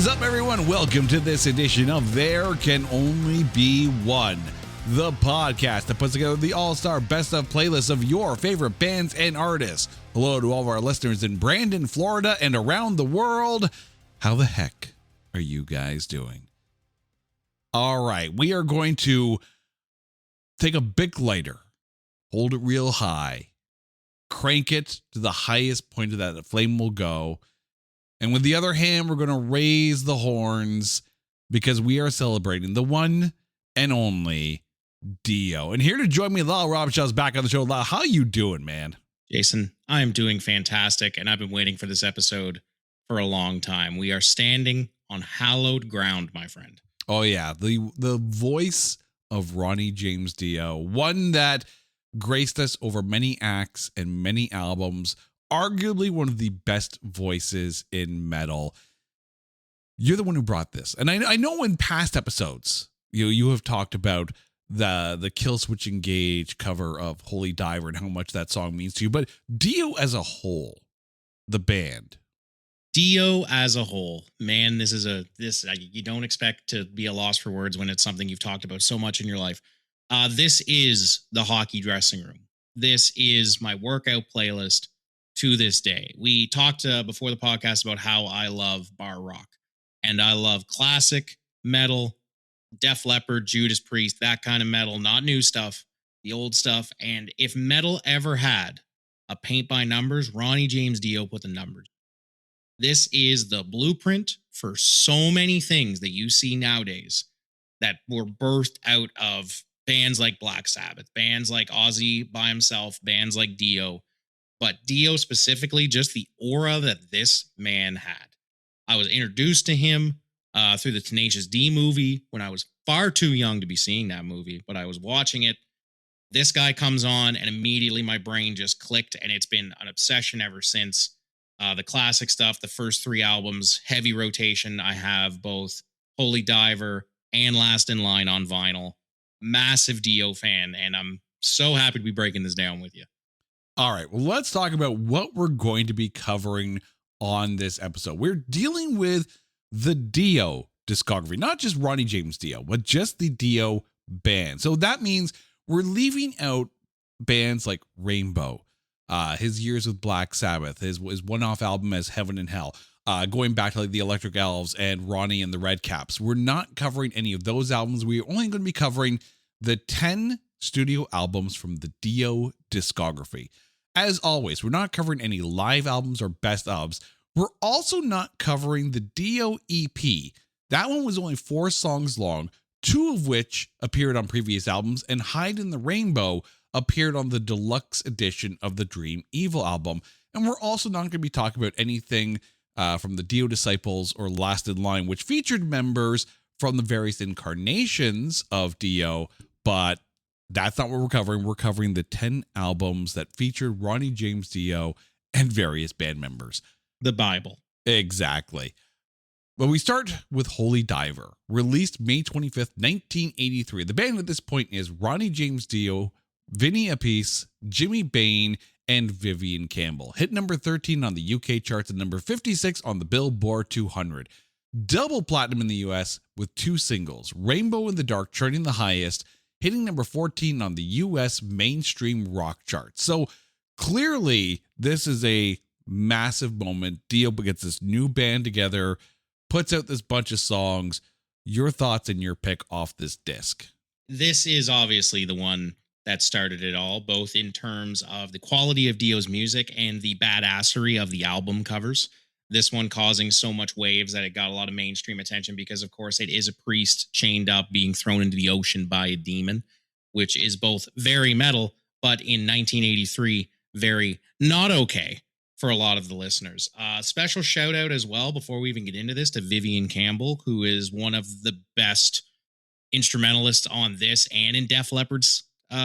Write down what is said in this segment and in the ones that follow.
is up, everyone? Welcome to this edition of There Can Only Be One, the podcast that puts together the all-star best of playlists of your favorite bands and artists. Hello to all of our listeners in Brandon, Florida, and around the world. How the heck are you guys doing? All right, we are going to take a big lighter, hold it real high, crank it to the highest point of that the flame will go. And with the other hand, we're going to raise the horns because we are celebrating the one and only Dio. And here to join me, Lyle Robichaud is back on the show. Lyle, how you doing, man? Jason, I am doing fantastic, and I've been waiting for this episode for a long time. We are standing on hallowed ground, my friend. Oh, yeah. The voice of Ronnie James Dio, one that graced us over many acts and many albums, arguably one of the best voices in metal. You're the one who brought this. And I know in past episodes, you have talked about the Kill Switch Engage cover of Holy Diver and how much that song means to you. But Dio as a whole, the band. Dio as a whole, man, you don't expect to be a loss for words when it's something you've talked about so much in your life. This is the hockey dressing room. This is my workout playlist to this day. We talked before the podcast about how I love bar rock, and I love classic metal, Def Leppard, Judas Priest, that kind of metal, not new stuff, the old stuff. And if metal ever had a paint by numbers, Ronnie James Dio put the numbers. This is the blueprint for so many things that you see nowadays that were birthed out of bands like Black Sabbath, bands like Ozzy by himself, bands like Dio. But Dio specifically, just the aura that this man had. I was introduced to him through the Tenacious D movie when I was far too young to be seeing that movie, but I was watching it. This guy comes on and immediately my brain just clicked, and it's been an obsession ever since. The classic stuff, the first three albums, heavy rotation. I have both Holy Diver and Last in Line on vinyl. Massive Dio fan, and I'm so happy to be breaking this down with you. All right, well, let's talk about what we're going to be covering on this episode. We're dealing with the Dio discography, not just Ronnie James Dio, but just the Dio band. So that means we're leaving out bands like Rainbow, his years with Black Sabbath, his one-off album as Heaven and Hell, going back to like the Electric Elves and Ronnie and the Redcaps. We're not covering any of those albums. We're only going to be covering the 10 studio albums from the Dio discography. As always, we're not covering any live albums or best ofs. We're also not covering the Dio EP. That one was only 4 songs long, 2 of which appeared on previous albums, and Hide in the Rainbow appeared on the deluxe edition of the Dream Evil album. And we're also not going to be talking about anything from the Dio Disciples or Last in Line, which featured members from the various incarnations of Dio, but that's not what we're covering. We're covering the 10 albums that featured Ronnie James Dio and various band members. The Bible. Exactly. Well, we start with Holy Diver, released May 25th, 1983. The band at this point is Ronnie James Dio, Vinny Appice, Jimmy Bain, and Vivian Campbell. Hit number 13 on the UK charts and number 56 on the Billboard 200. Double platinum in the US with 2 singles, Rainbow in the Dark charting the highest, hitting number 14 on the US mainstream rock chart. So clearly this is a massive moment. Dio gets this new band together, puts out this bunch of songs. Your thoughts and your pick off this disc? This is obviously the one that started it all, both in terms of the quality of Dio's music and the badassery of the album covers. This one causing so much waves that it got a lot of mainstream attention because, of course, it is a priest chained up being thrown into the ocean by a demon, which is both very metal, but in 1983, very not okay for a lot of the listeners. Special shout out as well, before we even get into this, to Vivian Campbell, who is one of the best instrumentalists on this and in Def Leppard's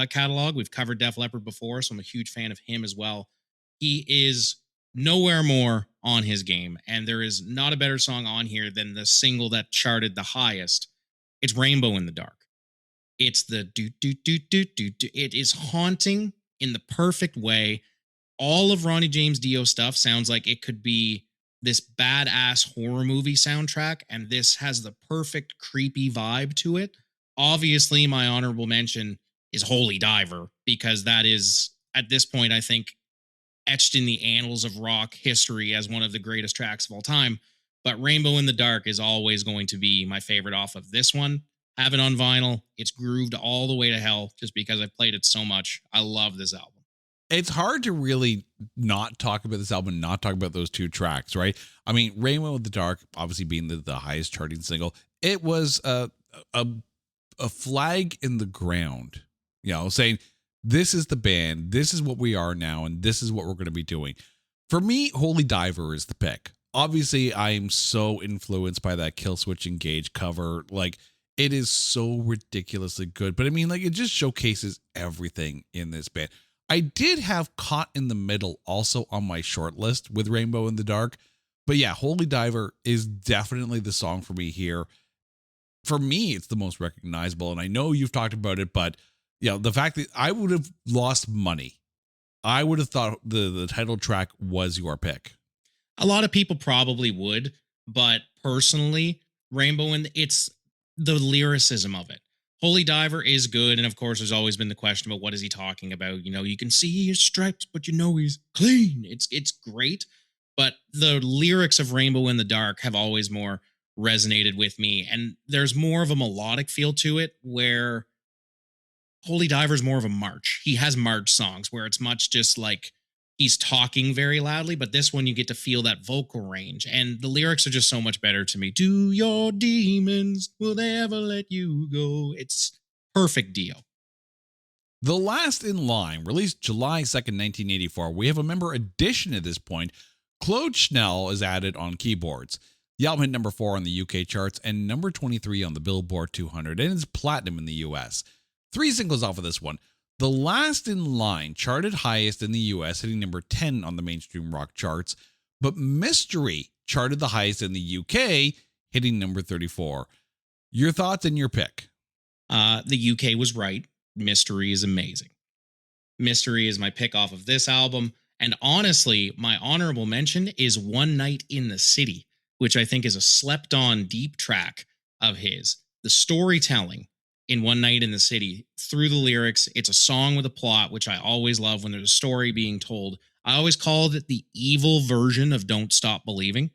catalog. We've covered Def Leppard before, so I'm a huge fan of him as well. He is nowhere more on his game, and there is not a better song on here than the single that charted the highest. It's Rainbow in the Dark. It's the do do do do do do. It is haunting in the perfect way. All of Ronnie James Dio stuff sounds like it could be this badass horror movie soundtrack, and this has the perfect creepy vibe to it. Obviously, my honorable mention is Holy Diver, because that is, at this point, I think, etched in the annals of rock history as one of the greatest tracks of all time. But Rainbow in the Dark is always going to be my favorite off of this one. Have it on vinyl. It's grooved all the way to hell just because I've played it so much. I love this album. It's hard to really not talk about this album, not talk about those two tracks, right? I mean, Rainbow in the Dark, obviously being the highest charting single, it was a flag in the ground, saying this is the band, this is what we are now, and this is what we're going to be doing. For me, Holy Diver is the pick. Obviously, I am so influenced by that Killswitch Engage cover. Like, it is so ridiculously good. But I mean, like, it just showcases everything in this band. I did have Caught in the Middle also on my short list with Rainbow in the Dark. But yeah, Holy Diver is definitely the song for me here. For me, it's the most recognizable. And I know you've talked about it, but the fact that I would have lost money, I would have thought the title track was your pick. A lot of people probably would, but personally, it's the lyricism of it. Holy Diver is good, and of course, there's always been the question about what is he talking about. You can see his stripes, but he's clean. It's great, but the lyrics of Rainbow in the Dark have always more resonated with me, and there's more of a melodic feel to it, where Holy Diver is more of a march. He has march songs where it's much just like he's talking very loudly, but this one you get to feel that vocal range, and the lyrics are just so much better to me. Do your demons, will they ever let you go? It's perfect Dio. The Last in Line, released July 2nd, 1984. We have a member addition at this point. Claude Schnell is added on keyboards. The album hit number 4 on the UK charts and number 23 on the Billboard 200, and it's platinum in the US. 3 singles off of this one. The Last in Line charted highest in the US, hitting number 10 on the mainstream rock charts, but Mystery charted the highest in the UK, hitting number 34. Your thoughts and your pick? The UK was right. Mystery is amazing. Mystery is my pick off of this album. And honestly, my honorable mention is One Night in the City, which I think is a slept on deep track of his. The storytelling in One Night in the City through the lyrics, it's a song with a plot, which I always love when there's a story being told. I always called it the evil version of Don't Stop Believing,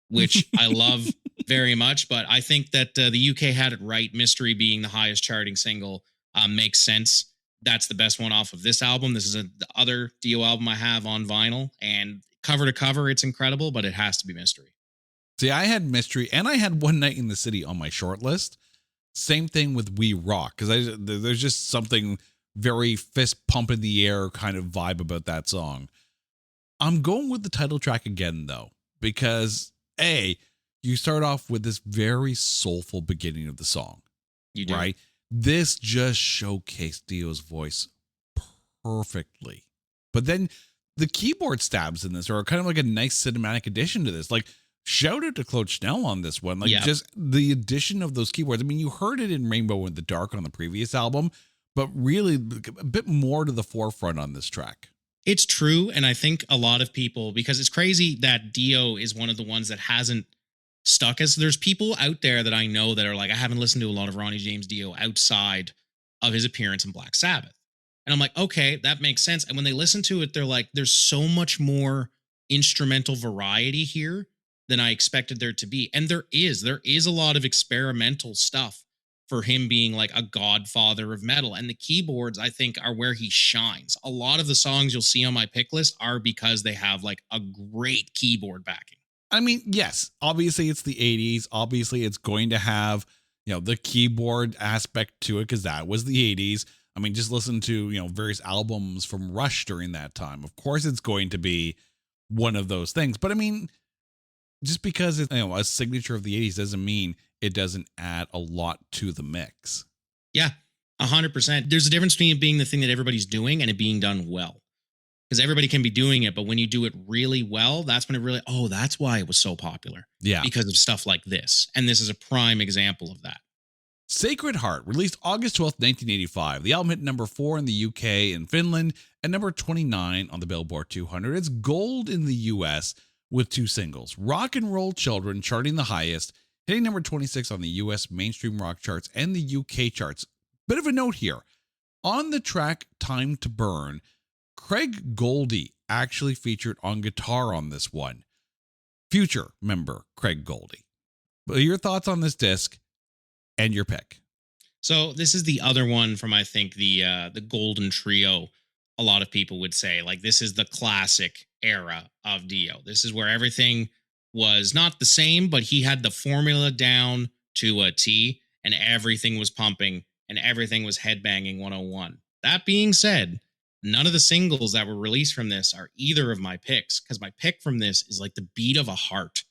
which I love very much. But I think that the UK had it right. Mystery being the highest charting single makes sense. That's the best one off of this album. This is the other Dio album I have on vinyl, and cover to cover, it's incredible, but it has to be Mystery. See, I had Mystery and I had One Night in the City on my short list. Same thing with We Rock, because there's just something very fist pump in the air kind of vibe about that song. I'm going with the title track again, though, because you start off with this very soulful beginning of the song. You do. Right? This just showcased Dio's voice perfectly. But then the keyboard stabs in this are kind of like a nice cinematic addition to this. Like, shout out to Claude Schnell on this one. Like, just the addition of those keyboards. I mean, you heard it in Rainbow in the Dark on the previous album, but really a bit more to the forefront on this track. It's true. And I think a lot of people, because it's crazy that Dio is one of the ones that hasn't stuck as there's people out there that I know that are like, I haven't listened to a lot of Ronnie James Dio outside of his appearance in Black Sabbath. And I'm like, okay, that makes sense. And when they listen to it, they're like, there's so much more instrumental variety here than I expected there to be. And there is a lot of experimental stuff for him being like a godfather of metal. And the keyboards, I think, are where he shines. A lot of the songs you'll see on my pick list are because they have like a great keyboard backing. I mean, yes, obviously it's the 80s. Obviously it's going to have, the keyboard aspect to it because that was the 80s. I mean, just listen to, various albums from Rush during that time. Of course it's going to be one of those things. But I mean, just because it's a signature of the 80s doesn't mean it doesn't add a lot to the mix. Yeah, 100%. There's a difference between it being the thing that everybody's doing and it being done well. Because everybody can be doing it, but when you do it really well, that's when it really, that's why it was so popular. Yeah. Because of stuff like this. And this is a prime example of that. Sacred Heart, released August 12th, 1985. The album hit number 4 in the UK and Finland and number 29 on the Billboard 200. It's gold in the US, with 2 singles. Rock and Roll Children charting the highest, hitting number 26 on the US mainstream rock charts and the UK charts. Bit of a note here. On the track Time to Burn, Craig Goldie actually featured on guitar on this one. Future member Craig Goldie. But your thoughts on this disc and your pick? So this is the other one from, I think, the golden trio. A lot of people would say, like, this is the classic era of Dio. This is where everything was not the same, but he had the formula down to a T, and everything was pumping and everything was headbanging 101. That being said, none of the singles that were released from this are either of my picks, because my pick from this is like the beat of a heart,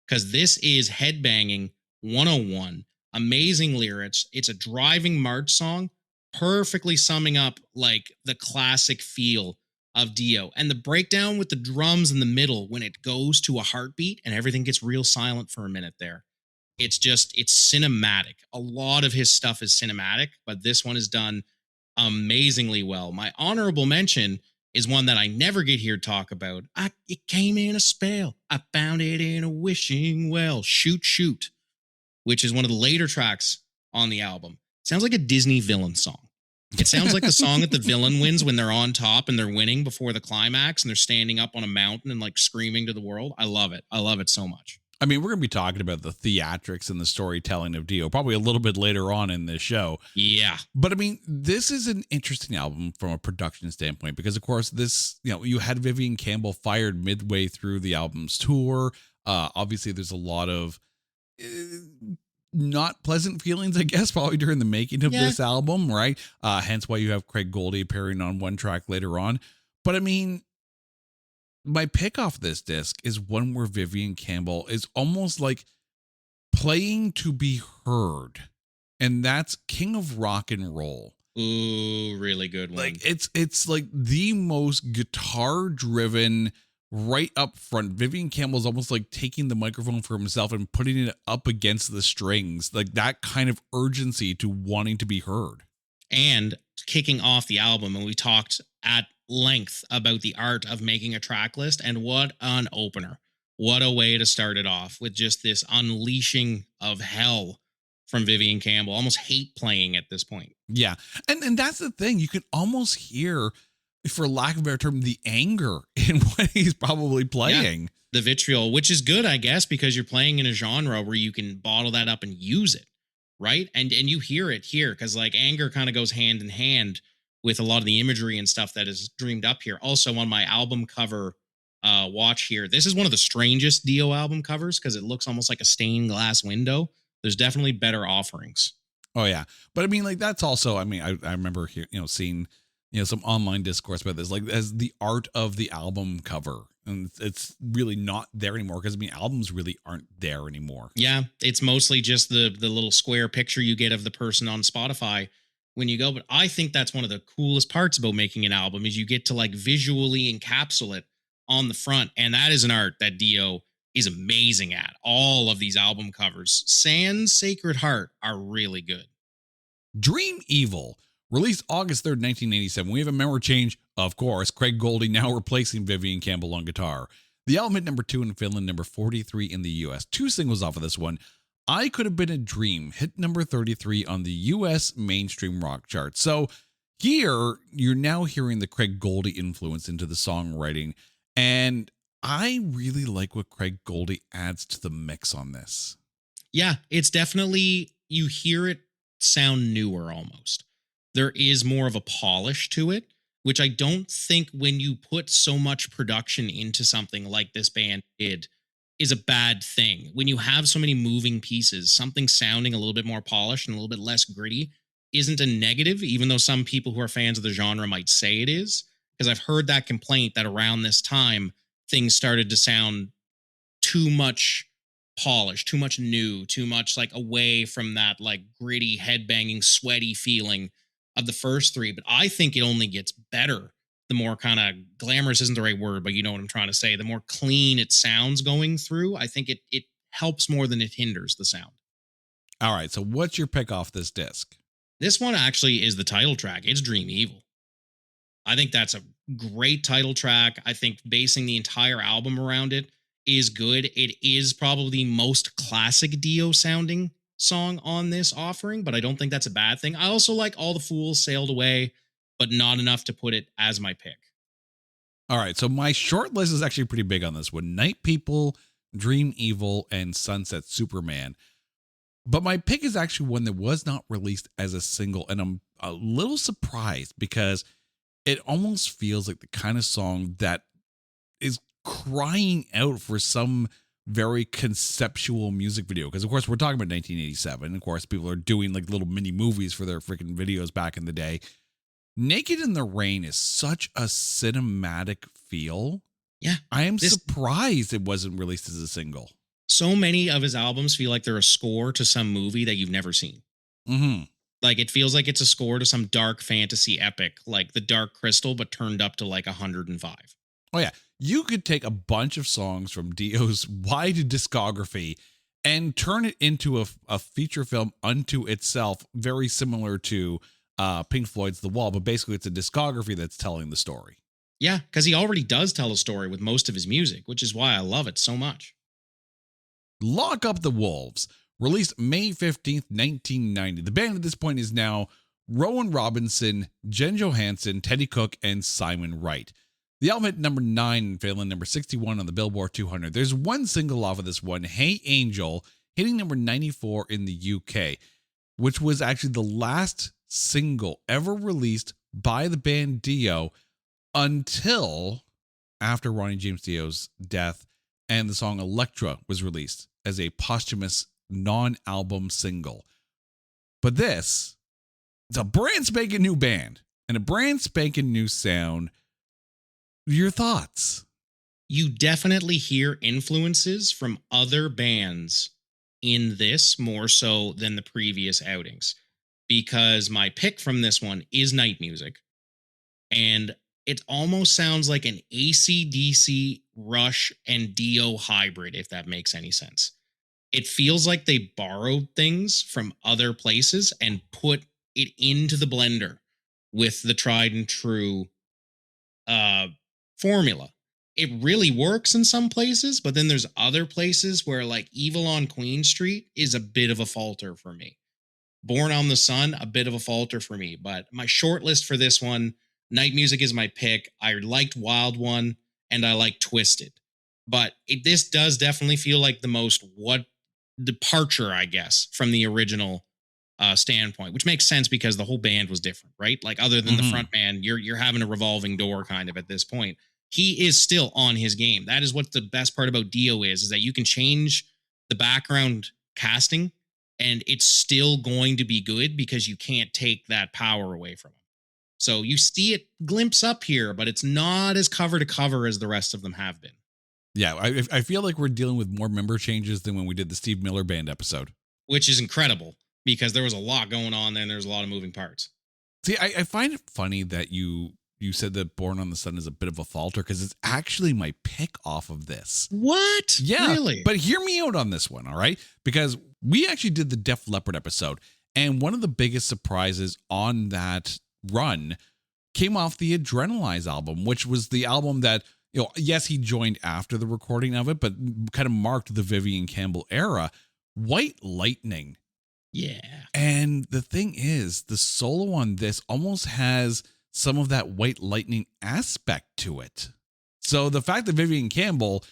because this is headbanging 101. Amazing lyrics. It's a driving march song, perfectly summing up like the classic feel of Dio. And the breakdown with the drums in the middle when it goes to a heartbeat and everything gets real silent for a minute there. It's cinematic. A lot of his stuff is cinematic, but this one is done amazingly well. My honorable mention is one that I never get here to talk about. It came in a spell. I found it in a wishing well. Shoot, shoot, which is one of the later tracks on the album. Sounds like a Disney villain song. It sounds like the song that the villain wins when they're on top and they're winning before the climax and they're standing up on a mountain and like screaming to the world. I love it. I love it so much. I mean, we're going to be talking about the theatrics and the storytelling of Dio probably a little bit later on in this show. Yeah. But I mean, this is an interesting album from a production standpoint because, of course, this, you had Vivian Campbell fired midway through the album's tour. Obviously, there's a lot of not pleasant feelings, I guess, probably during the making of this album, right? Hence why you have Craig Goldie appearing on one track later on. But I mean, my pick off this disc is one where Vivian Campbell is almost like playing to be heard. And that's King of Rock and Roll. Ooh, really good one. Like it's like the most guitar driven right up front. Vivian Campbell is almost like taking the microphone for himself and putting it up against the strings. Like that kind of urgency to wanting to be heard. And kicking off the album, and we talked at length about the art of making a track list, and what an opener. What a way to start it off with just this unleashing of hell from Vivian Campbell. Almost hate playing at this point. Yeah. And that's the thing. You can almost hear, for lack of a better term, the anger in what he's probably playing. Yeah, the vitriol, which is good, I guess, because you're playing in a genre where you can bottle that up and use it. Right. And you hear it here because like anger kind of goes hand in hand with a lot of the imagery and stuff that is dreamed up here. Also on my album cover watch here, this is one of the strangest Dio album covers because it looks almost like a stained glass window. There's definitely better offerings. Oh, yeah. But I mean, like, that's also, I mean, I remember here, seeing, some online discourse about this, like as the art of the album cover. And it's really not there anymore because I mean, albums really aren't there anymore. Yeah. It's mostly just the little square picture you get of the person on Spotify when you go. But I think that's one of the coolest parts about making an album is you get to like visually encapsulate on the front. And that is an art that Dio is amazing at. All of these album covers, sans Sacred Heart, are really good. Dream Evil, released August 3rd, 1987. We have a member change, of course. Craig Goldie now replacing Vivian Campbell on guitar. The album hit number 2 in Finland, number 43 in the US. 2 singles off of this one. I Could Have Been a Dream hit number 33 on the US mainstream rock chart. So here, you're now hearing the Craig Goldie influence into the songwriting. And I really like what Craig Goldie adds to the mix on this. Yeah, it's definitely, you hear it sound newer almost. There is more of a polish to it, which I don't think when you put so much production into something like this band did is a bad thing. When you have so many moving pieces, something sounding a little bit more polished and a little bit less gritty isn't a negative, even though some people who are fans of the genre might say it is. Because I've heard that complaint that around this time, things started to sound too much polished, too much new, too much like away from that like gritty, headbanging, sweaty feeling of the first three. But I think it only gets better the more kind of glamorous isn't the right word, but you know what I'm trying to say. The more clean it sounds going through, I think it helps more than it hinders the sound. All right. So what's your pick off this disc? This one actually is the title track. It's Dream Evil. I think that's a great title track. I think basing the entire album around it is good. It is probably the most classic Dio sounding song on this offering, but I don't think that's a bad thing. I also like All the Fools Sailed Away, but not enough to put it as my pick. All right, so my short list is actually pretty big on this one. Night People, Dream Evil, and Sunset Superman. But my pick is actually one that was not released as a single, and I'm a little surprised because it almost feels like the kind of song that is crying out for some very conceptual music video. Because, of course, we're talking about 1987. Of course, people are doing like little mini movies for their freaking videos back in the day. Naked in the Rain is such a cinematic feel. Yeah. I am surprised it wasn't released as a single. So many of his albums feel like they're a score to some movie that you've never seen. Mm-hmm. Like it feels like it's a score to some dark fantasy epic, like The Dark Crystal, but turned up to like 105. Oh, yeah. You could take a bunch of songs from Dio's wide discography and turn it into a feature film unto itself, very similar to Pink Floyd's The Wall, but basically it's a discography that's telling the story. Yeah, because he already does tell a story with most of his music, which is why I love it so much. Lock Up the Wolves, released May 15th, 1990. The band at this point is now Rowan Robinson, Jen Johansson, Teddy Cook, and Simon Wright. The album hit number 9 in Finland, number 61 on the Billboard 200. There's one single off of this one, Hey Angel, hitting number 94 in the UK, which was actually the last single ever released by the band Dio until after Ronnie James Dio's death, and the song Electra was released as a posthumous non-album single. But this is a brand spanking new band and a brand spanking new sound. Your thoughts? You definitely hear influences from other bands in this more so than the previous outings, because my pick from this one is Night Music. And it almost sounds like an AC/DC, Rush, and Dio hybrid, if that makes any sense. It feels like they borrowed things from other places and put it into the blender with the tried and true formula. It really works in some places, but then there's other places where like Evil on Queen Street is a bit of a falter for me. Born on the Sun, a bit of a falter for me. But my short list for this one, Night Music is my pick. I liked Wild One and I like Twisted. But this does definitely feel like the most departure, I guess, from the original standpoint, which makes sense because the whole band was different, right? Like other than the front man, you're having a revolving door kind of at this point. He is still on his game. That is what the best part about Dio is that you can change the background casting and it's still going to be good because you can't take that power away from him. So you see it glimpse up here, but it's not as cover to cover as the rest of them have been. Yeah, I feel like we're dealing with more member changes than when we did the Steve Miller Band episode. Which is incredible because there was a lot going on there and there's a lot of moving parts. See, I find it funny that you said that Born on the Sun is a bit of a falter because it's actually my pick off of this. What? Yeah, really? But hear me out on this one, all right? Because we actually did the Def Leppard episode, and one of the biggest surprises on that run came off the Adrenalize album, which was the album that, you know, yes, he joined after the recording of it, but kind of marked the Vivian Campbell era. White Lightning. Yeah. And the thing is, the solo on this almost has some of that White Lightning aspect to it. So the fact that Vivian Campbell,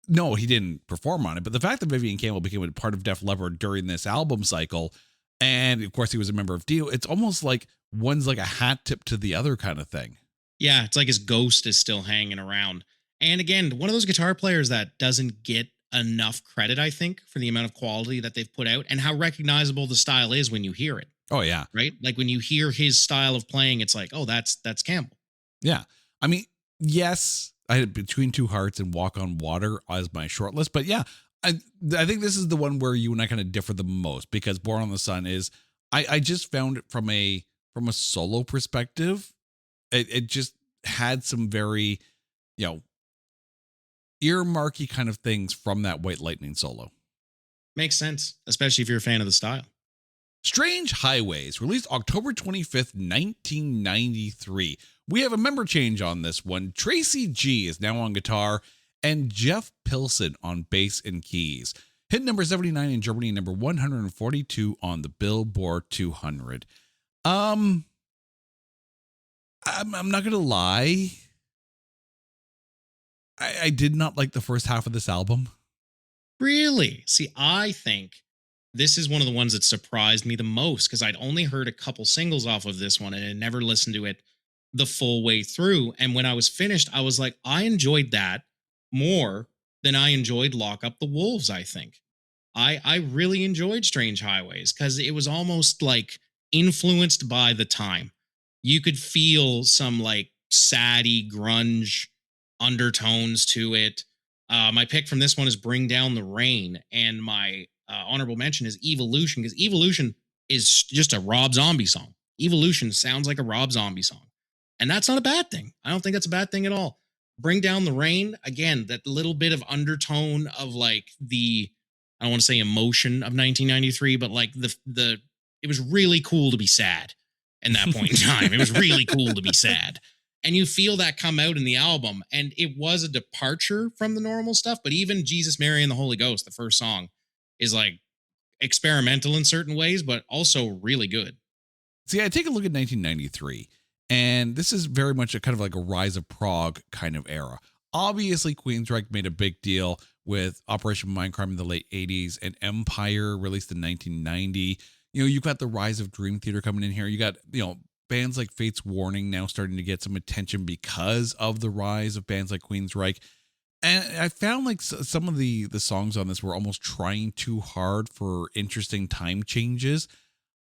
no, he didn't perform on it, but the fact that Vivian Campbell became a part of Def Leppard during this album cycle, and of course he was a member of Dio, it's almost like one's like a hat tip to the other kind of thing. Yeah, it's like his ghost is still hanging around. And again, one of those guitar players that doesn't get enough credit, I think, for the amount of quality that they've put out and how recognizable the style is when you hear it. Oh, yeah. Right? Like when you hear his style of playing, it's like, oh, that's Campbell. Yeah. I mean, yes, I had Between Two Hearts and Walk on Water as my short list, but yeah, I think this is the one where you and I kind of differ the most because Born on the Sun is, I just found it from a solo perspective. It just had some very, earmarky kind of things from that White Lightning solo. Makes sense, especially if you're a fan of the style. Strange Highways, released October 25th, 1993. We have a member change on this one. Tracy G is now on guitar, and Jeff Pilson on bass and keys. Hit number 79 in Germany, number 142 on the Billboard 200. I'm not going to lie. I did not like the first half of this album. Really? See, I think this is one of the ones that surprised me the most because I'd only heard a couple singles off of this one and had never listened to it the full way through. And when I was finished, I was like, I enjoyed that more than I enjoyed Lock Up the Wolves, I think. I really enjoyed Strange Highways because it was almost like influenced by the time. You could feel some like saddy grunge undertones to it. My pick from this one is Bring Down the Rain, and my honorable mention is Evolution, because Evolution is just a Rob Zombie song. Evolution sounds like a Rob Zombie song, and that's not a bad thing. I don't think that's a bad thing at all. Bring Down the Rain, again, that little bit of undertone of like the, I don't want to say emotion of 1993, but like the it was really cool to be sad in that point in time. It was really cool to be sad. And you feel that come out in the album. And it was a departure from the normal stuff. But even Jesus, Mary, and the Holy Ghost, the first song, is like experimental in certain ways, but also really good. See, I take a look at 1993, and this is very much a kind of like a rise of prog kind of era. Obviously, Queensryche made a big deal with Operation Mindcrime in the late 80s, and Empire released in 1990. You know, you've got the rise of Dream Theater coming in here. You got, you know, bands like Fate's Warning now starting to get some attention because of the rise of bands like Queensryche. And I found like some of the songs on this were almost trying too hard for interesting time changes.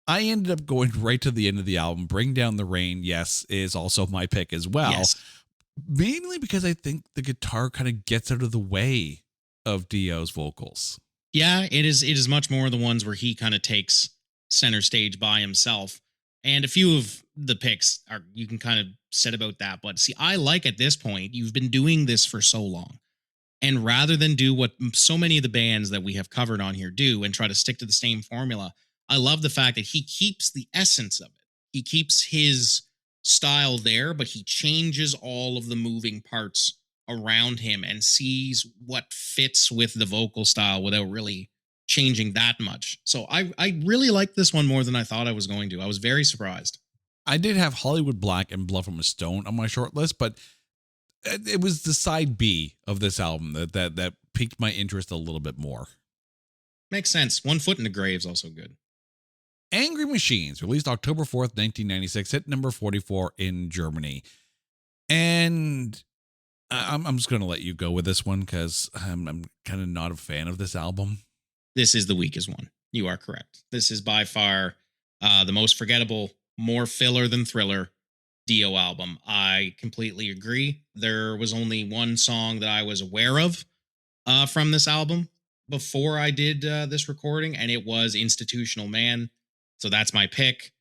I ended up going right to the end of the album. Bring Down the Rain, yes, is also my pick as well. Yes. Mainly because I think the guitar kind of gets out of the way of Dio's vocals. Yeah, it is much more the ones where he kind of takes center stage by himself. And a few of the picks are, you can kind of set about that. But see, I like at this point, you've been doing this for so long. And rather than do what so many of the bands that we have covered on here do and try to stick to the same formula, I love the fact that he keeps the essence of it. He keeps his style there, but he changes all of the moving parts around him and sees what fits with the vocal style without really changing that much. So I really like this one more than I thought I was going to. I was very surprised. I did have Hollywood Black and Blood from a Stone on my short list, but it was the side B of this album that piqued my interest a little bit more. Makes sense. One Foot in the Grave is also good. Angry Machines, released October 4th, 1996, hit number 44 in Germany. And I'm just going to let you go with this one because I'm kind of not a fan of this album. This is the weakest one. You are correct. This is by far the most forgettable, more filler than Thriller Dio album. I completely agree. There was only one song that I was aware of from this album before I did this recording, and it was Institutional Man. So that's my pick.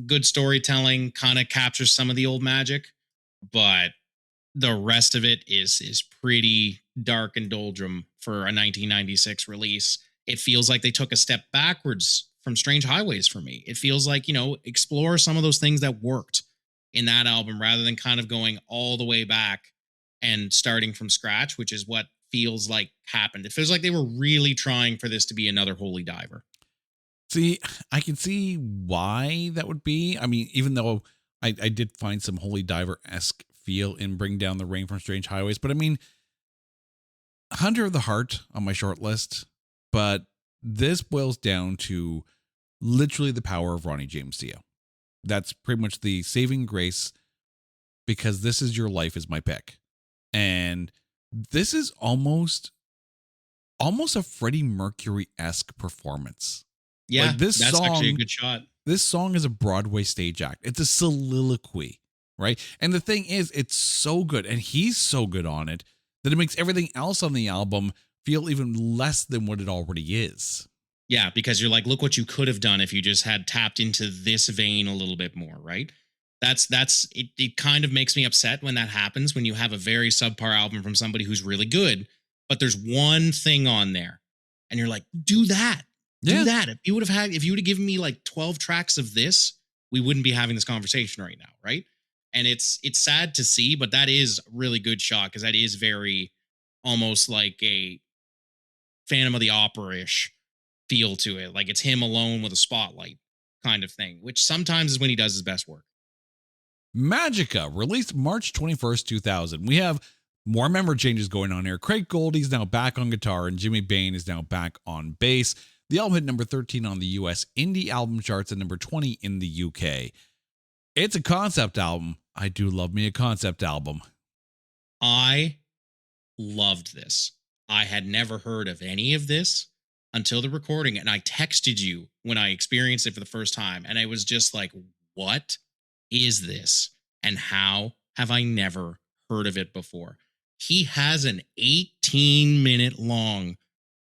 Good storytelling, kind of captures some of the old magic, but the rest of it is pretty dark and doldrum for a 1996 release. It feels like they took a step backwards from Strange Highways for me. It feels like, you know, explore some of those things that worked in that album rather than kind of going all the way back and starting from scratch, which is what feels like happened. It feels like they were really trying for this to be another Holy Diver. See, I can see why that would be. I mean, even though I did find some Holy Diver-esque feel in Bring Down the Rain from Strange Highways, but I mean, Hunter of the Heart on my short list, but this boils down to literally the power of Ronnie James Dio. That's pretty much the saving grace, because This Is Your Life is my pick. And this is almost a Freddie Mercury-esque performance. Yeah, like this that's song, actually a good shot. This song is a Broadway stage act. It's a soliloquy, right? And the thing is, it's so good, and he's so good on it, that it makes everything else on the album feel even less than what it already is. Yeah, because you're like, look what you could have done if you just had tapped into this vein a little bit more, right? That's it. It kind of makes me upset when that happens, when you have a very subpar album from somebody who's really good, but there's one thing on there, and you're like, do that. Do that. If you would have given me like 12 tracks of this, we wouldn't be having this conversation right now, right? And it's sad to see, but that is a really good shot because that is very almost like a Phantom of the Opera-ish feel to it. Like it's him alone with a spotlight kind of thing, which sometimes is when he does his best work. Magica, released March 21st, 2000. We have more member changes going on here. Craig Goldie's now back on guitar, and Jimmy Bain is now back on bass. The album hit number 13 on the US indie album charts and number 20 in the UK. It's a concept album. I do love me a concept album. I loved this. I had never heard of any of this until the recording, and I texted you when I experienced it for the first time, and I was just like, what is this? And how have I never heard of it before? He has an 18-minute long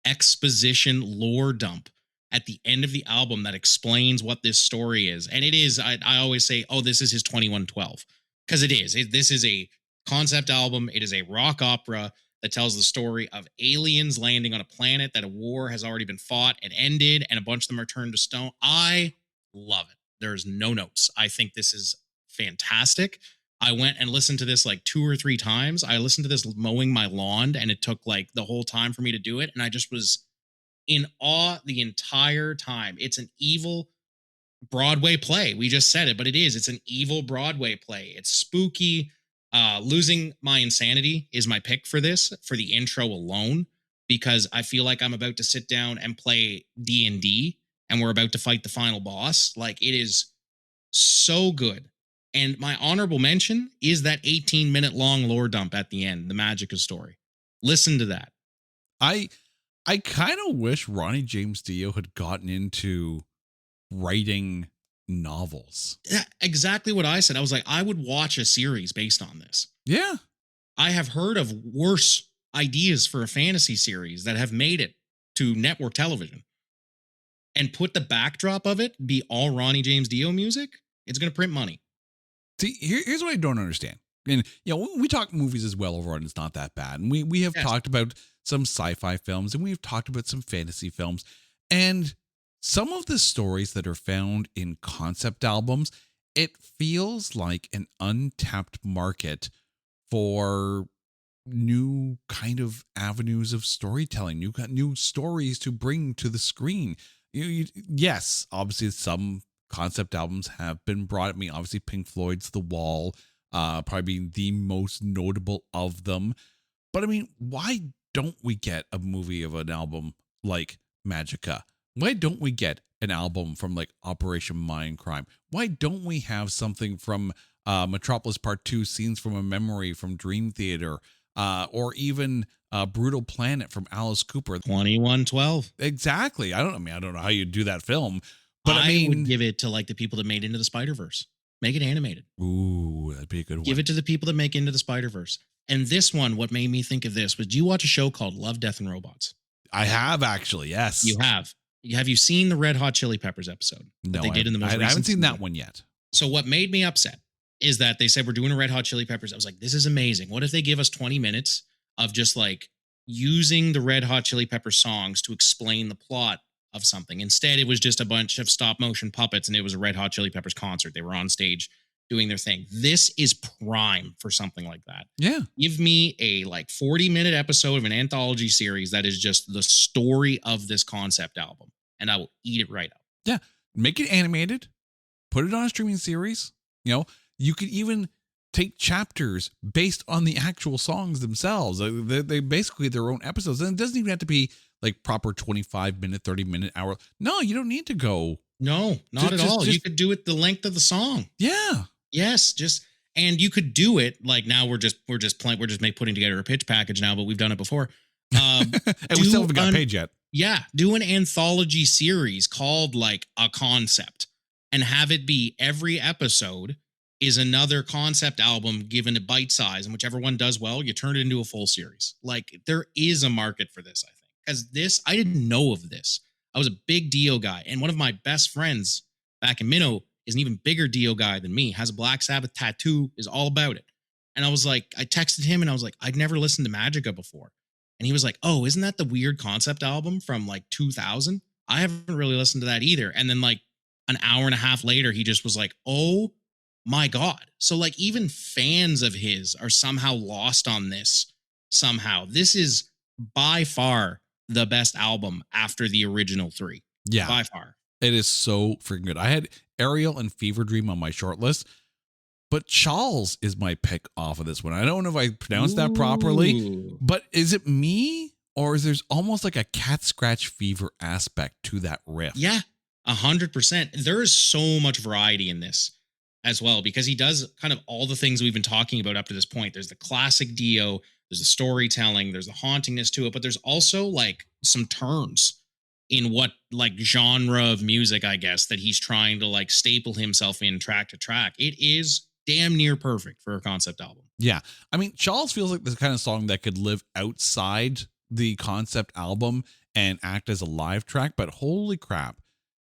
exposition lore dump at the end of the album that explains what this story is. And it is, I always say, oh, this is his 2112. Because it is. This is a concept album. It is a rock opera that tells the story of aliens landing on a planet that a war has already been fought and ended, and a bunch of them are turned to stone. I love it. There's no notes. I think this is fantastic. I went and listened to this like 2 or 3 times. I listened to this mowing my lawn, and it took like the whole time for me to do it. And I just was in awe the entire time. It's an evil Broadway play. We just said it, but it is. It's an evil Broadway play. It's spooky. Losing My Insanity is my pick for this, for the intro alone, because I feel like I'm about to sit down and play D&D, and we're about to fight the final boss. Like, it is so good. And my honorable mention is that 18-minute long lore dump at the end, the Magica story. Listen to that. I kind of wish Ronnie James Dio had gotten into writing novels. Exactly what I said. I was like, I would watch a series based on this. Yeah. I have heard of worse ideas for a fantasy series that have made it to network television. And put the backdrop of it be all Ronnie James Dio music, it's going to print money. See, here's what I don't understand. And, you know, we talk movies as well over on It's Not That Bad. And we have talked about some sci-fi films, and we've talked about some fantasy films. And some of the stories that are found in concept albums, it feels like an untapped market for new kind of avenues of storytelling, new stories to bring to the screen. Yes, obviously some concept albums have been brought at me. Obviously, Pink Floyd's The Wall, probably being the most notable of them. But I mean, why don't we get a movie of an album like Magica? Why don't we get an album from like Operation Mindcrime? Why don't we have something from Metropolis Part 2, Scenes from a Memory from Dream Theater, or even Brutal Planet from Alice Cooper? 2112. Exactly. I don't know how you do that film. But I mean, would give it to like the people that made Into the Spider-Verse. Make it animated. Ooh, that'd be a good one. Give it to the people that make Into the Spider-Verse. And this one, what made me think of this was, do you watch a show called Love, Death, and Robots? I have actually, yes. You have. Have you seen the Red Hot Chili Peppers episode? No, they did in the most I haven't seen that one yet. So what made me upset is that they said, we're doing a Red Hot Chili Peppers. I was like, this is amazing. What if they give us 20 minutes of just like using the Red Hot Chili Peppers songs to explain the plot of something? Instead, it was just a bunch of stop motion puppets, and it was a Red Hot Chili Peppers concert. They were on stage doing their thing. This is prime for something like that. Yeah. Give me a like 40-minute episode of an anthology series that is just the story of this concept album, and I will eat it right up. Yeah. Make it animated, put it on a streaming series. You know, you could even take chapters based on the actual songs themselves. They basically their own episodes. And it doesn't even have to be like proper 25-minute, 30-minute, hour. No, you don't need to go. No, not at all. You could do it the length of the song. Yeah. Yes, and you could do it like now we're just putting together a pitch package now, but we've done it before. And we still haven't got paid yet. Yeah, do an anthology series called like A Concept, and have it be every episode is another concept album given a bite size, and whichever one does well, you turn it into a full series. Like, there is a market for this, I think. Because I didn't know of this. I was a big Dio guy, and one of my best friends back in Minnow is an even bigger Dio guy than me, has a Black Sabbath tattoo, is all about it. And I was like, I texted him and I was like, I'd never listened to Magica before. And he was like, oh, isn't that the weird concept album from like 2000? I haven't really listened to that either. And then like an hour and a half later, he just was like, oh my God. So like even fans of his are somehow lost on this somehow. This is by far the best album after the original three. Yeah. By far. It is so freaking good. I had Ariel and Fever Dream on my short list, but Charles is my pick off of this one. I don't know if I pronounced that properly, but is it me or is there's almost like a cat scratch fever aspect to that riff? Yeah, 100%. There is so much variety in this as well because he does kind of all the things we've been talking about up to this point. There's the classic Dio, there's the storytelling, there's the hauntingness to it, but there's also like some turns in what like genre of music, I guess, that he's trying to like staple himself in track to track. It is damn near perfect for a concept album. Yeah. I mean, Charles feels like the kind of song that could live outside the concept album and act as a live track, but holy crap.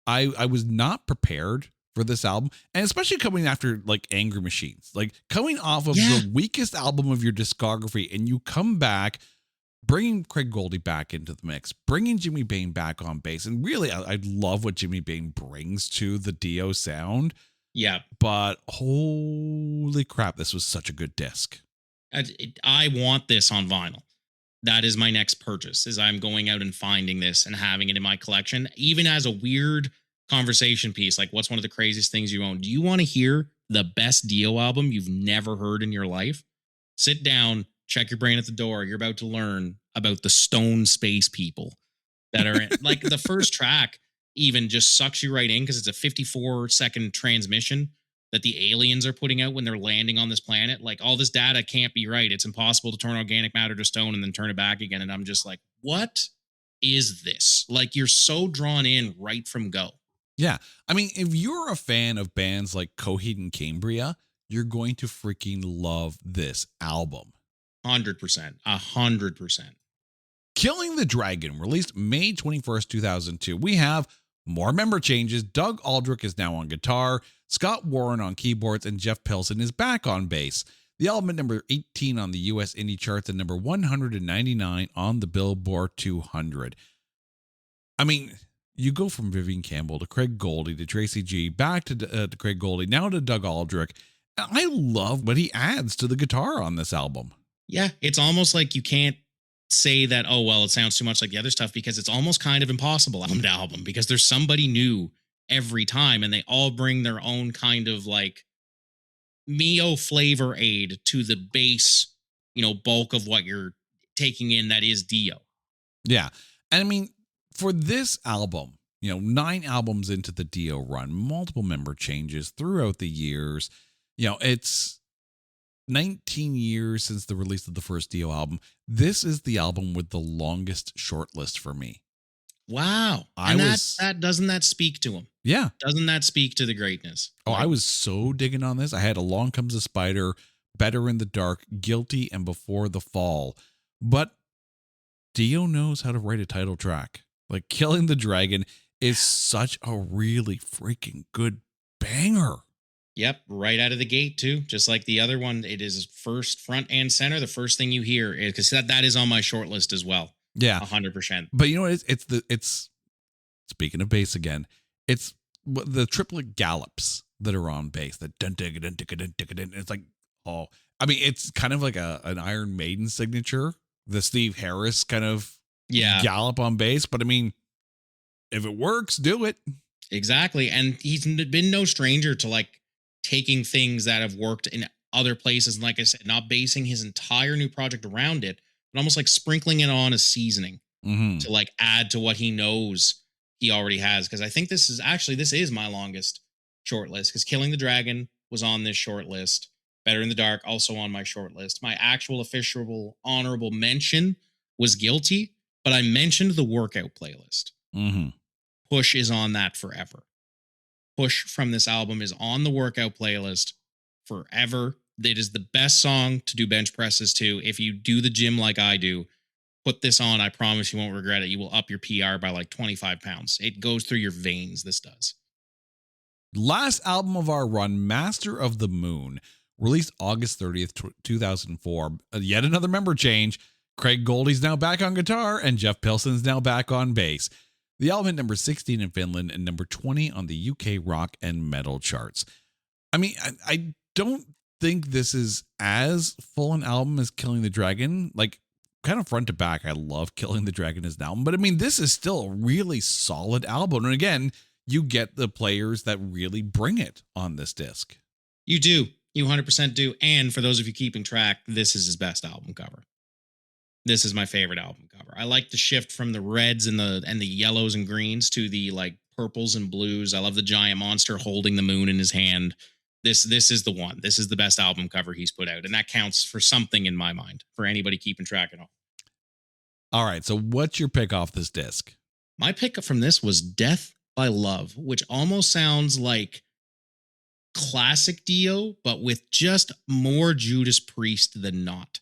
I was not prepared for this album, and especially coming after like Angry Machines, like coming off of the weakest album of your discography, and you come back bringing Craig Goldie back into the mix, bringing Jimmy Bain back on bass. And really, I love what Jimmy Bain brings to the Dio sound. Yeah. But holy crap, this was such a good disc. I want this on vinyl. That is my next purchase, is I'm going out and finding this and having it in my collection, even as a weird conversation piece. Like, what's one of the craziest things you own? Do you want to hear the best Dio album you've never heard in your life? Sit down, check your brain at the door. You're about to learn about the stone space people that are in. Like, the first track even just sucks you right in because it's a 54-second transmission that the aliens are putting out when they're landing on this planet. Like, all this data can't be right. It's impossible to turn organic matter to stone and then turn it back again. And I'm just like, what is this? Like, you're so drawn in right from go. Yeah. I mean, if you're a fan of bands like Coheed and Cambria, you're going to freaking love this album. 100%. 100%. Killing the Dragon, released May 21st, 2002. We have more member changes. Doug Aldrich is now on guitar, Scott Warren on keyboards, and Jeff Pilson is back on bass. The album at number 18 on the US indie charts and number 199 on the Billboard 200. I mean, you go from Vivian Campbell to Craig Goldie to Tracy G, back to Craig Goldie, now to Doug Aldrich. I love what he adds to the guitar on this album. Yeah, it's almost like you can't say that, oh, well, it sounds too much like the other stuff, because it's almost kind of impossible album to album, because there's somebody new every time and they all bring their own kind of like Mio flavor aid to the base, bulk of what you're taking in that is Dio. Yeah. And I mean, for this album, 9 albums into the Dio run, multiple member changes throughout the years, it's 19 years since the release of the first Dio album. This is the album with the longest shortlist for me. Wow. That doesn't that speak to him? Yeah. Doesn't that speak to the greatness? Oh, I was so digging on this. I had Along Comes a Spider, Better in the Dark, Guilty, and Before the Fall. But Dio knows how to write a title track. Like, Killing the Dragon is such a really freaking good banger. Yep, right out of the gate too. Just like the other one, it is first, front and center. The first thing you hear is, because that is on my short list as well. Yeah, 100%. But you know what? It's speaking of bass again. It's the triplet gallops that are on bass. That dun dun dun dun dun dun dun. It's like, oh, I mean, it's kind of like an Iron Maiden signature. The Steve Harris kind of gallop on bass. But I mean, if it works, do it. Exactly. And he's been no stranger to like taking things that have worked in other places. And like I said, not basing his entire new project around it, but almost like sprinkling it on as seasoning to like add to what he knows he already has. Because I think this is my longest short list, because Killing the Dragon was on this short list. Better in the Dark also on my short list. My actual official honorable mention was Guilty, but I mentioned the workout playlist. Push is on that forever. Push from this album is on the workout playlist forever. It is the best song to do bench presses to. If you do the gym like I do, put this on. I promise you won't regret it. You will up your PR by like 25 pounds. It goes through your veins. This does. Last album of our run, Master of the Moon, released August 30th, 2004. Yet another member change. Craig Goldie's now back on guitar and Jeff Pilson's now back on bass. The album hit number 16 in Finland and number 20 on the UK rock and metal charts. I mean, I don't think this is as full an album as Killing the Dragon. Like, kind of front to back, I love Killing the Dragon as an album. But I mean, this is still a really solid album. And again, you get the players that really bring it on this disc. You do. You 100% do. And for those of you keeping track, this is his best album cover. This is my favorite album cover. I like the shift from the reds and the yellows and greens to the like purples and blues. I love the giant monster holding the moon in his hand. This is the one. This is the best album cover he's put out, and that counts for something in my mind for anybody keeping track at all. All right, so what's your pick off this disc? My pick from this was Death by Love, which almost sounds like classic Dio, but with just more Judas Priest than not.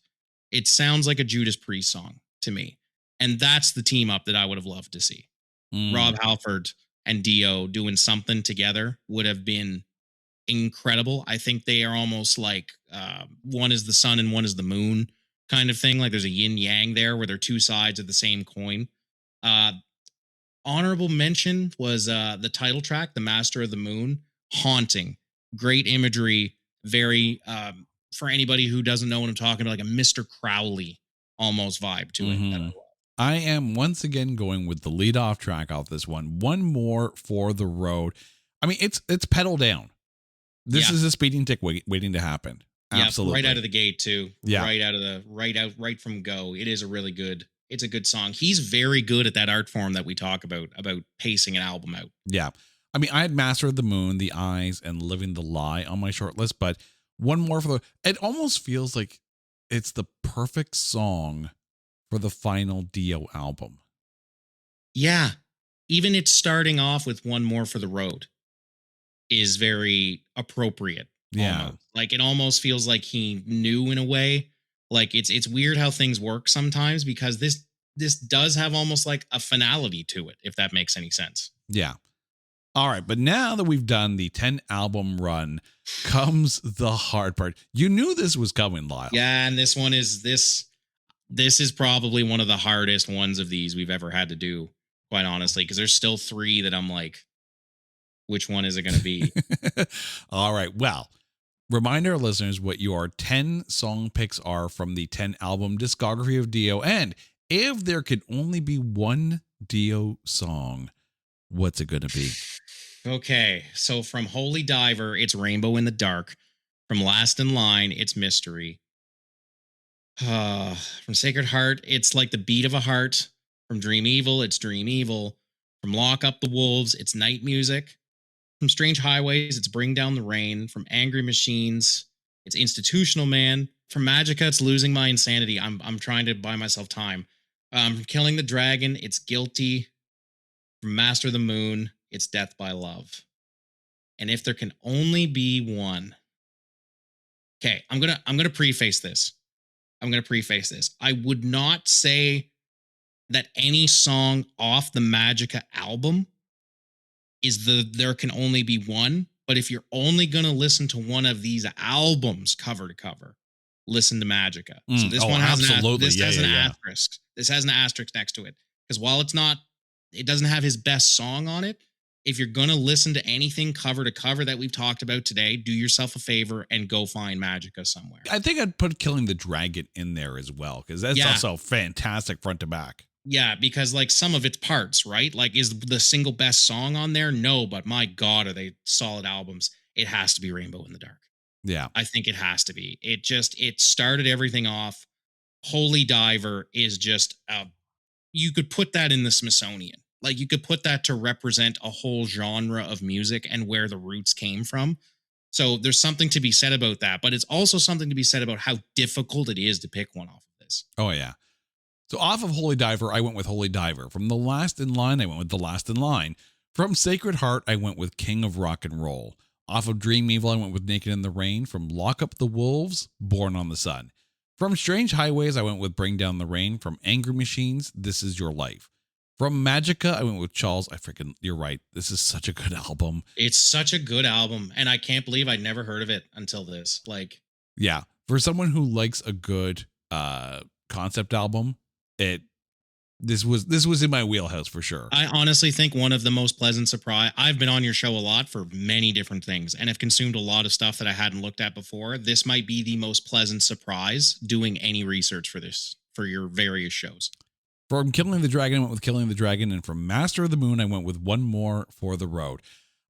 It sounds like a Judas Priest song to me, and that's the team up that I would have loved to see. Rob Halford and Dio doing something together would have been incredible. I think they are almost like one is the sun and one is the moon kind of thing. Like there's a yin yang there where they're two sides of the same coin. Honorable mention was the title track, The Master of the Moon. Haunting, great imagery, very for anybody who doesn't know what I'm talking about, like a Mr. Crowley almost vibe to it. I am once again going with the lead off track off this one. One More for the Road. I mean, it's pedal down. This is a speeding tick waiting to happen. Absolutely. Right out of the gate too. Yeah. Right from go. It is it's a good song. He's very good at that art form that we talk about pacing an album out. Yeah. I mean, I had Master of the Moon, The Eyes, and Living the Lie on my short list, but One More for the, it almost feels like it's the perfect song for the final Dio album. Yeah. Even it's starting off with One More for the Road is very appropriate. Yeah. Almost. Like it almost feels like he knew in a way. Like it's weird how things work sometimes because this does have almost like a finality to it, if that makes any sense. Yeah. All right. But now that we've done the 10 album run comes the hard part. You knew this was coming, Lyle. Yeah. And this one is this is probably one of the hardest ones of these we've ever had to do, quite honestly, because there's still 3 that I'm like, which one is it going to be? All right. Well, remind our listeners what your 10 song picks are from the 10 album discography of Dio. And if there could only be one Dio song, what's it going to be? Okay. So from Holy Diver, it's Rainbow in the Dark. From Last in Line, it's Mystery. From Sacred Heart, it's Like the Beat of a Heart. From Dream Evil, it's Dream Evil. From Lock Up the Wolves, it's Night Music. From Strange Highways, it's Bring Down the Rain. From Angry Machines, it's Institutional Man. From Magica, it's Losing My Insanity. I'm trying to buy myself time. From Killing the Dragon, it's Guilty. From Master of the Moon, it's Death by Love. And if there can only be one. Okay, I'm gonna preface this. I would not say that any song off the Magica album is there can only be one, but if you're only going to listen to one of these albums cover to cover, listen to Magica. So this one has an asterisk. This has an asterisk next to it because while it doesn't have his best song on it. If you're going to listen to anything cover to cover that we've talked about today, do yourself a favor and go find Magica somewhere. I think I'd put Killing the Dragon in there as well because that's also fantastic front to back. Yeah, because like some of its parts, right? Like is the single best song on there? No, but my God, are they solid albums. It has to be Rainbow in the Dark. Yeah. I think it has to be. It started everything off. Holy Diver is just, you could put that in the Smithsonian. Like you could put that to represent a whole genre of music and where the roots came from. So there's something to be said about that, but it's also something to be said about how difficult it is to pick one off of this. Oh, yeah. So off of Holy Diver, I went with Holy Diver. From The Last in Line, I went with The Last in Line. From Sacred Heart, I went with King of Rock and Roll. Off of Dream Evil, I went with Naked in the Rain. From Lock Up the Wolves, Born on the Sun. From Strange Highways, I went with Bring Down the Rain. From Angry Machines, This Is Your Life. From Magica, I went with Charles. You're right. This is such a good album. It's such a good album. And I can't believe I'd never heard of it until this. Like, yeah, for someone who likes a good concept album, this was in my wheelhouse for sure. I honestly think one of the most pleasant surprise. I've been on your show a lot for many different things and have consumed a lot of stuff that I hadn't looked at before. This might be the most pleasant surprise doing any research for for your various shows. From Killing the Dragon, I went with Killing the Dragon. And from Master of the Moon, I went with One More for the Road.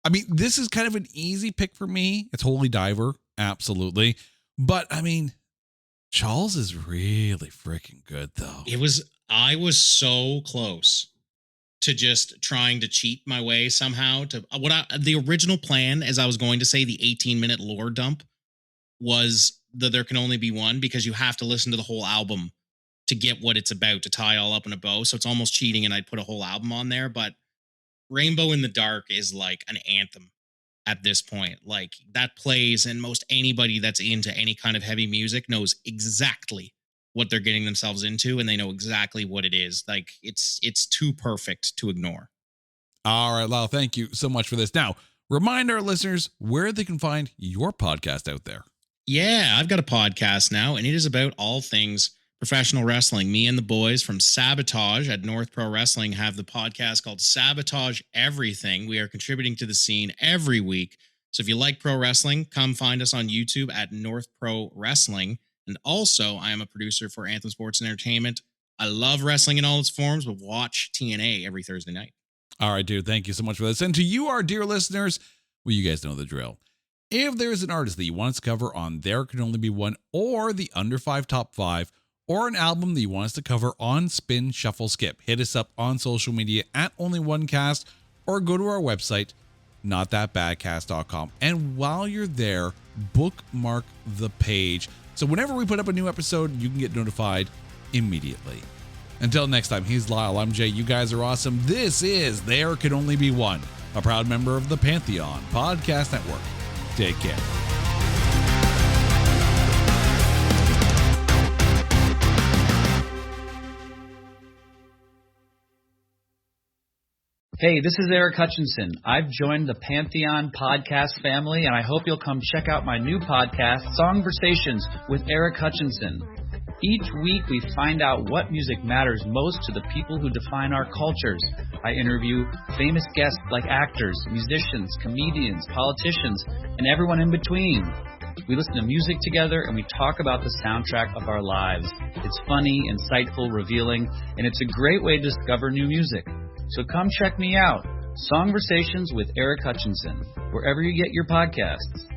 I mean, this is kind of an easy pick for me. It's Holy Diver. Absolutely. But I mean, Charles is really freaking good, though. I was so close to just trying to cheat my way somehow to the original plan, as I was going to say, the 18-minute lore dump was that there can only be one, because you have to listen to the whole album to get what it's about, to tie all up in a bow. So it's almost cheating, and I'd put a whole album on there. But Rainbow in the Dark is like an anthem at this point. Like, that plays, and most anybody that's into any kind of heavy music knows exactly what they're getting themselves into, and they know exactly what it is. Like, it's too perfect to ignore. All right, Lyle, thank you so much for this. Now, remind our listeners where they can find your podcast out there. Yeah, I've got a podcast now, and it is about all things professional wrestling. Me and the boys from Sabotage at North Pro Wrestling have the podcast called Sabotage Everything. We are contributing to the scene every week. So if you like pro wrestling, come find us on YouTube at North Pro Wrestling. And also, I am a producer for Anthem Sports and Entertainment. I love wrestling in all its forms, but watch TNA every Thursday night. All right, dude. Thank you so much for this. And to you, our dear listeners, well, you guys know the drill. If there's an artist that you want us to cover on There Can Only Be One, or the Under 5 Top 5, or an album that you want us to cover on Spin Shuffle Skip, hit us up on social media at Only One Cast, or go to our website, notthatbadcast.com. And while you're there, bookmark the page, so whenever we put up a new episode, you can get notified immediately. Until next time, he's Lyle, I'm Jay. You guys are awesome. This is There Can Only Be One, a proud member of the Pantheon Podcast Network. Take care. Hey, this is Eric Hutchinson. I've joined the Pantheon podcast family, and I hope you'll come check out my new podcast, Songversations with Eric Hutchinson. Each week, we find out what music matters most to the people who define our cultures. I interview famous guests like actors, musicians, comedians, politicians, and everyone in between. We listen to music together, and we talk about the soundtrack of our lives. It's funny, insightful, revealing, and it's a great way to discover new music. So come check me out, Songversations with Eric Hutchinson, wherever you get your podcasts.